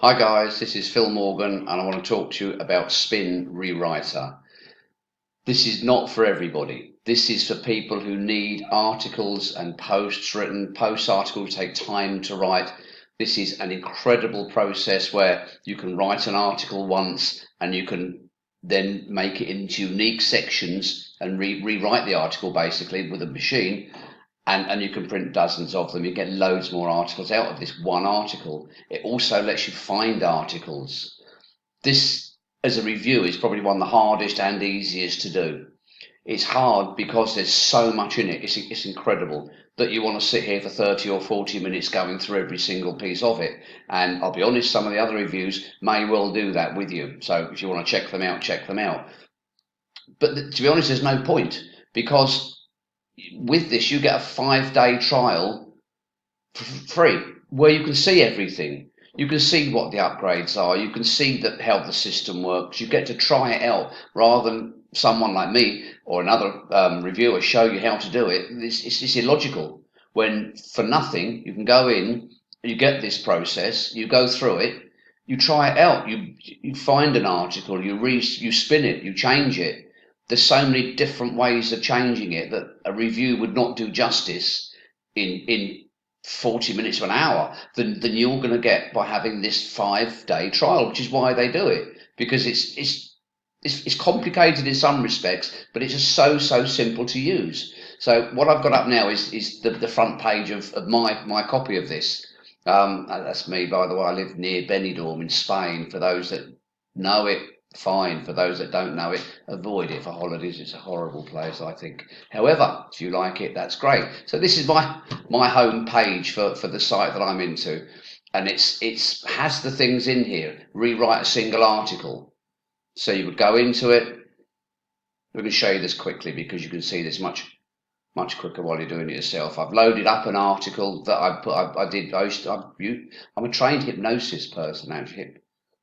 Hi guys, this is Phil Morgan and I want to talk to you about Spin Rewriter. This is not for everybody. This is for people who need articles and posts written. Post articles take time to write. This is an incredible process where you can write an article once and you can then make it into unique sections and rewrite the article basically with a machine, and you can print dozens of them. You get loads more articles out of this one article. It also lets you find articles. This, as a review, is probably one of the hardest and easiest to do. It's hard because there's so much in it. It's incredible that you want to sit here for 30 or 40 minutes going through every single piece of it. And I'll be honest, some of the other reviews may well do that with you. So if you want to check them out, check them out. But to be honest, there's no point because with this, you get a 5-day trial for free where you can see everything. You can see what the upgrades are. You can see that how the system works. You get to try it out rather than someone like me or another reviewer show you how to do it. It's illogical when for nothing you can go in, you get this process, you go through it, you try it out, you find an article, you spin it, you change it. There's so many different ways of changing it that a review would not do justice in 40 minutes to an hour than you're going to get by having this 5-day trial, which is why they do it, because it's complicated in some respects, but it's just so simple to use. So what I've got up now is the front page of my copy of this. That's me, by the way. I live near Benidorm in Spain. For those that know it, fine. For those that don't know it, avoid it for holidays. It's a horrible place, I think. However, if you like it, that's great. So this is my home page for the site that I'm into, and it's has the things in here. Rewrite a single article. So you would go into it. I'm going to show you this quickly because you can see this much quicker while you're doing it yourself. I've loaded up an article that I'm a trained hypnosis person actually,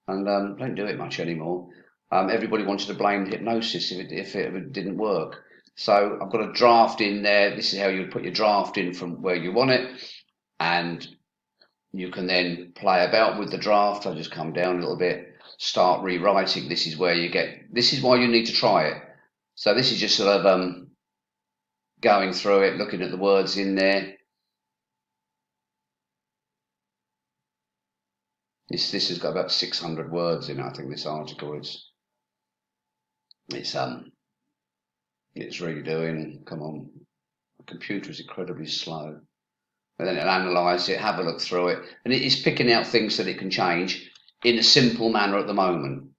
and don't do it much anymore. Everybody wanted to blame the hypnosis if it didn't work. So I've got a draft in there. This is how you put your draft in from where you want it, and you can then play about with the draft. I'll just come down a little bit, start rewriting. This is where you get. This is why you need to try it. So this is just sort of going through it, looking at the words in there. This has got about 600 words in it. I think this article it's it's really doing. Come on, the computer is incredibly slow. And then it'll analyse it, have a look through it, and it is picking out things that it can change in a simple manner at the moment.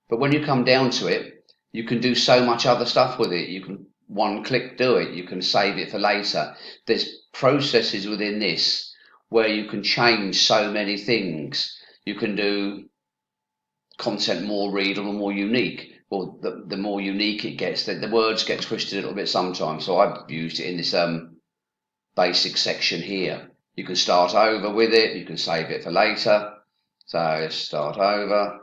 But when you come down to it, you can do so much other stuff with it. You can one click do it. You can save it for later. There's processes within this where you can change so many things. You can do content more readable, more unique. Well, the more unique it gets, the words get twisted a little bit sometimes. So I've used it in this basic section here. You can start over with it. You can save it for later. So start over.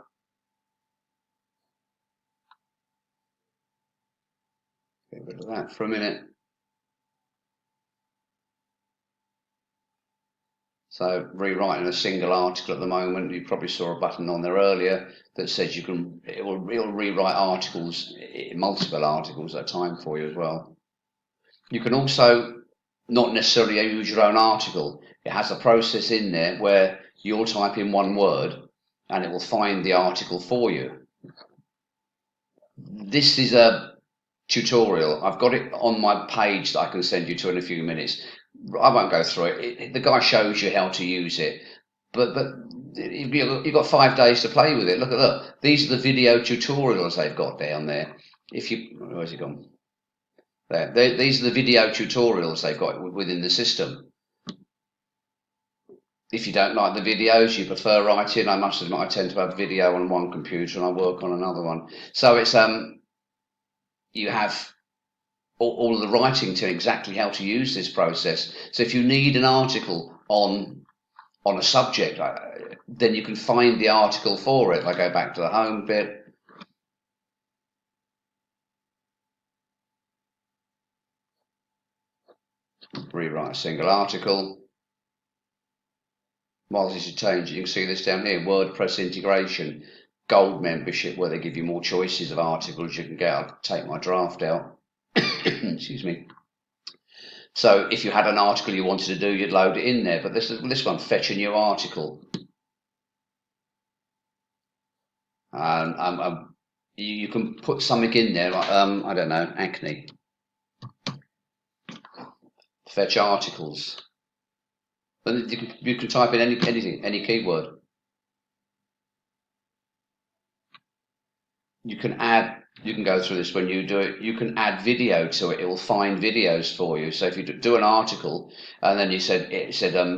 Get rid of that for a minute. So rewriting a single article at the moment, you probably saw a button on there earlier that says it'll rewrite articles, multiple articles at a time for you as well. You can also not necessarily use your own article. It has a process in there where you'll type in one word and it will find the article for you. This is a tutorial. I've got it on my page that I can send you to in a few minutes. I won't go through it. The guy shows you how to use it, but you've got 5 days to play with it. Look at that. These are the video tutorials they've got down there. If you, where's it gone? There. These are the video tutorials they've got within the system. If you don't like the videos, you prefer writing. I must admit, I tend to have video on one computer and I work on another one. So it's you have all of the writing to exactly how to use this process. So if you need an article on a subject, then you can find the article for it. I go back to the home bit. Rewrite a single article. while this is changing, you can see this down here, WordPress integration, gold membership, where they give you more choices of articles you can get. I'll take my draft out. Excuse me. So if you had an article you wanted to do, you'd load it in there. But this one, fetch a new article. You can put something in there, like, I don't know, acne. Fetch articles. And you can type in anything, any keyword. You can go through this when you do it. You can add video to it. It will find videos for you. So if you do an article and then it said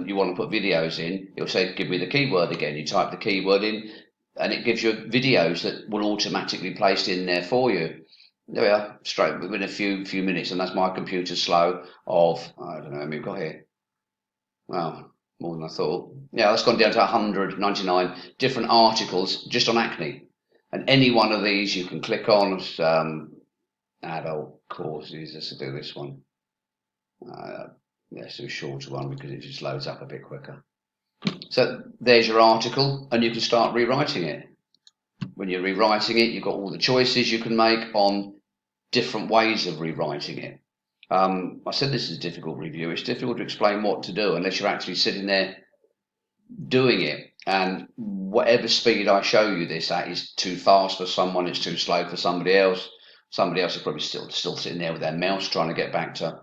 you want to put videos in, it will say give me the keyword again. You type the keyword in, and it gives you videos that will automatically placed in there for you. There we are, straight within a few minutes, and that's my computer slow of, I don't know how many we've got here. Well, more than I thought. Yeah, that's gone down to 199 different articles just on acne. And any one of these you can click on. Adult courses. Let's do this one. Let's do a shorter one because it just loads up a bit quicker. So there's your article, and you can start rewriting it. When you're rewriting it, you've got all the choices you can make on different ways of rewriting it. I said this is a difficult review. It's difficult to explain what to do unless you're actually sitting there doing it. And whatever speed I show you this at is too fast for someone, it's too slow for somebody else. Somebody else is probably still sitting there with their mouse trying to get back to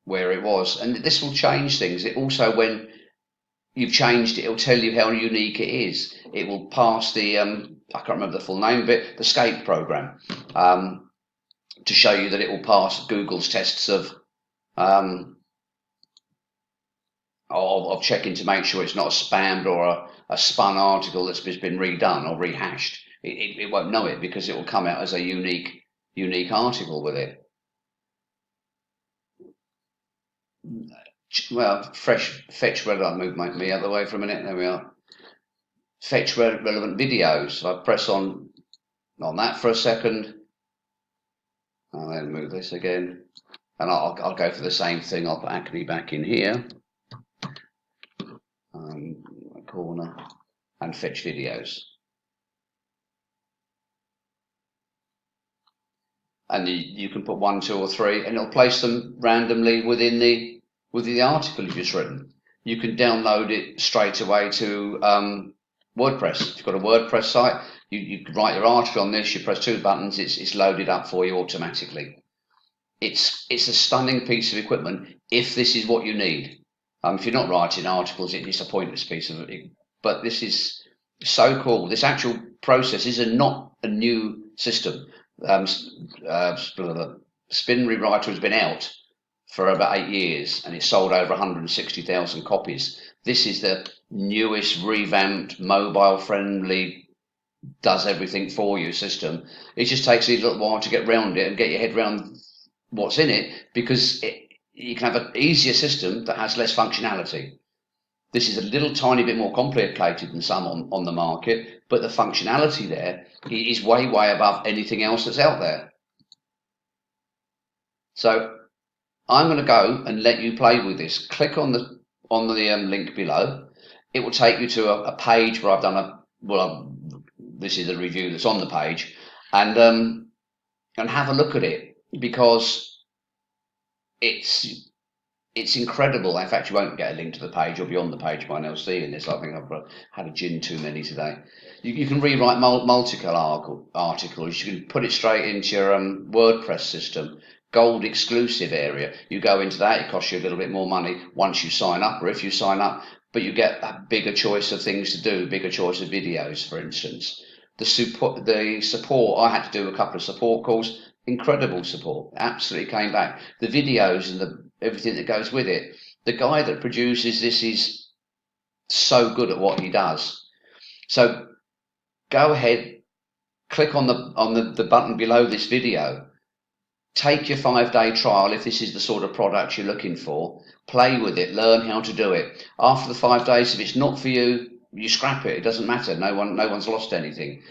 where it was. And this will change things. It also, when you've changed it, it'll tell you how unique it is. It will pass the I can't remember the full name, but the SCAPE program, to show you that it will pass Google's tests of checking to make sure it's not a spammed or a spun article that's just been redone or rehashed. It won't know it because it will come out as a unique article with it. Well, fetch relevant. Move me out of the way for a minute. There we are. Fetch relevant videos. So I press on that for a second. I'll then move this again, and I'll go for the same thing. I'll put acne back in here, corner, and fetch videos. And you can put 1, 2, or 3, and it'll place them randomly within the article you've just written. You can download it straight away to WordPress. If you've got a WordPress site, you write your article on this. You press 2 buttons, it's loaded up for you automatically. It's a stunning piece of equipment if this is what you need. If you're not writing articles, it's a pointless piece of it. But this is so cool. This actual process is not a new system. Spin Rewriter has been out for about 8 years, and it's sold over 160,000 copies. This is the newest, revamped, mobile-friendly, does everything for you system. It just takes a little while to get round it and get your head around what's in it, because you can have an easier system that has less functionality. This is a little tiny bit more complicated than some on the market, but the functionality there is way above anything else that's out there. So I'm going to go and let you play with this. Click on the link below. It will take you to a page where I've done this is a review that's on the page, and have a look at it, because it's incredible. In fact, you won't get a link to the page. You'll be on the page by now seeing this. I think I've had a gin too many today. You can rewrite multiple articles. You can put it straight into your WordPress system. Gold exclusive area. You go into that. It costs you a little bit more money once you sign up, or if you sign up, but you get a bigger choice of things to do, bigger choice of videos, for instance. The support. I had to do a couple of support calls. Incredible support. Absolutely came back. The videos and everything that goes with it. The guy that produces this is so good at what he does. So go ahead, click on the button below this video. Take your 5-day trial if this is the sort of product you're looking for. Play with it, learn how to do it. After the 5 days, if it's not for you, you scrap it. It doesn't matter. No one's lost anything.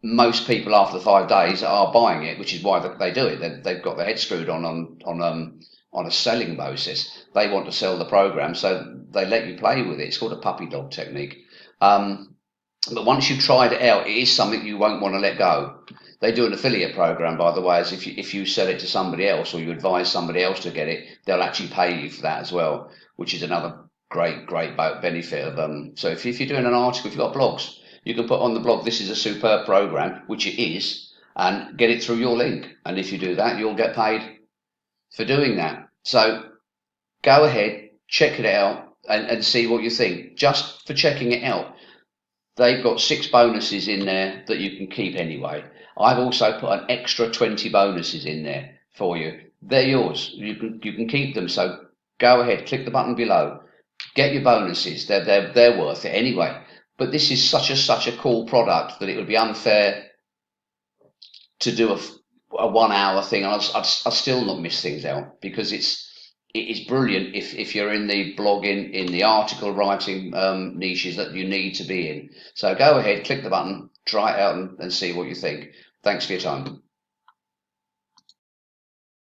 Most people after the 5 days are buying it, which is why they do it. They've got their head screwed on on a selling basis. They want to sell the program, so they let you play with it. It's called a puppy dog technique. But once you've tried it out, it is something you won't want to let go. They do an affiliate program, by the way, as if you sell it to somebody else or you advise somebody else to get it, they'll actually pay you for that as well, which is another great benefit of them. So if you're doing an article, if you've got blogs, you can put on the blog, this is a superb program, which it is, and get it through your link. And if you do that, you'll get paid for doing that. So go ahead, check it out, and see what you think. Just for checking it out, they've got 6 bonuses in there that you can keep anyway. I've also put an extra 20 bonuses in there for you. They're yours. You can keep them. So go ahead, click the button below, get your bonuses. They're worth it anyway. But this is such a cool product that it would be unfair to do a 1 hour thing. And I'd still not miss things out, because it is brilliant if you're in the blogging, in the article writing niches that you need to be in. So go ahead, click the button, try it out, and see what you think. Thanks for your time.